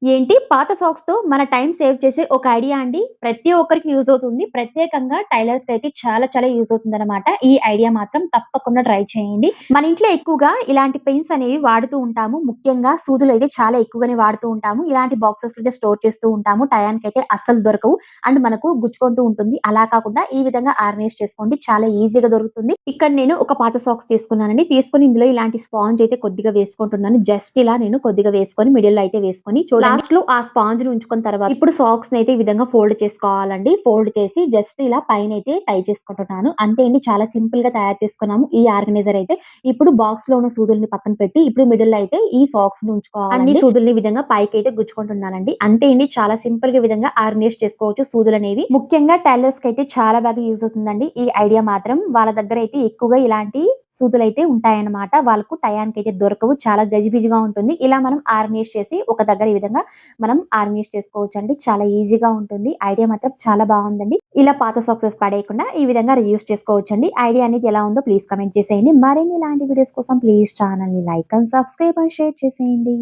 ఏంటి పాత సాక్స్‌తో మన టైమ్ సేవ్ చేసే ఒక ఐడియా అండి. ప్రతి ఒక్కరికి యూజ్ అవుతుంది. ప్రత్యేకంగా టైలర్స్‌కైతే చాలా చాలా యూజ్ అవుతుందనమాట. ఈ ఐడియా మాత్రం తప్పకుండా ట్రై చేయండి. మన ఇంట్లో ఎక్కువగా ఇలాంటి పెన్స్ అనేవి వాడుతూ ఉంటాము. ముఖ్యంగా సూదులైతే చాలా ఎక్కువగానే వాడుతూ ఉంటాము. ఇలాంటి బాక్సెస్‌లో అయితే స్టోర్ చేస్తూ ఉంటాము. టయానికైతే అస్సలు దొరకవు. అండ్ మనకు గుచ్చుకుంటూ ఉంటుంది. అలా కాకుండా ఈ విధంగా ఆర్గనైజ్ చేసుకోండి. చాలా ఈజీగా దొరుకుతుంది. ఇక్కడ నేను ఒక పాత సాక్స్ తీసుకున్నానండి. తీసుకొని ఇందులో ఇలాంటి స్పాంజ్ అయితే కొద్దిగా వేసుకుంటున్నాను. జస్ట్ ఇలా నేను కొద్దిగా వేసుకొని మిడిల్‌లో అయితే వేసుకొని లాస్ట్‌లో ఆ స్పాంజ్‌ని ఉంచుకున్న తర్వాత ఇప్పుడు సాక్స్‌నైతే ఈ విధంగా ఫోల్డ్ చేసుకోవాలండి. ఫోల్డ్ చేసి జస్ట్ ఇలా పైనైతే టై చేసుకుంటున్నాను. అంతే అండి. చాలా సింపుల్‌గా తయారు చేసుకున్నాము ఈ ఆర్గనైజర్ అయితే. ఇప్పుడు బాక్స్‌లో ఉన్న సూదుల్ని పక్కన పెట్టి ఇప్పుడు మిడిల్‌లో అయితే ఈ సాక్స్‌ని ఉంచుకోవాలండి. అన్ని సూదుల్ని ఈ విధంగా పైకైతే గుచ్చుకుంటున్నానండి. అంతే అండి. చాలా సింపుల్‌గా ఈ విధంగా ఆర్గనైజ్ చేసుకోవచ్చు సూదులనేవి. ముఖ్యంగా టైలర్స్‌కైతే చాలా బాగా యూజ్ అవుతుందండి ఈ ఐడియా మాత్రం. వాళ్ళ దగ్గర అయితే ఎక్కువగా ఇలాంటి సూదులైతే ఉంటాయన్నమాట. వాళ్ళకు టయానికైతే దొరకవు. చాలా గజిబిజిగా ఉంటుంది. ఇలా మనం ఆర్గనైజ్ చేసి ఒక దగ్గర ఈ విధంగా మనం ఆర్గనైజ్ చేసుకోవచ్చండి. చాలా ఈజీగా ఉంటుంది. ఐడియా మాత్రం చాలా బావుందండి. ఇలా పాత సాక్సెస్ పడేయకుండా ఈ విధంగా రీయూజ్ చేసుకోవచ్చండి. ఐడియా అనేది ఎలా ఉందో ప్లీజ్ కామెంట్ చేసేయండి. మరిన్ని ఇలాంటి వీడియోస్ కోసం ప్లీజ్ ఛానెల్‌ని like and subscribe and share చేసేయండి.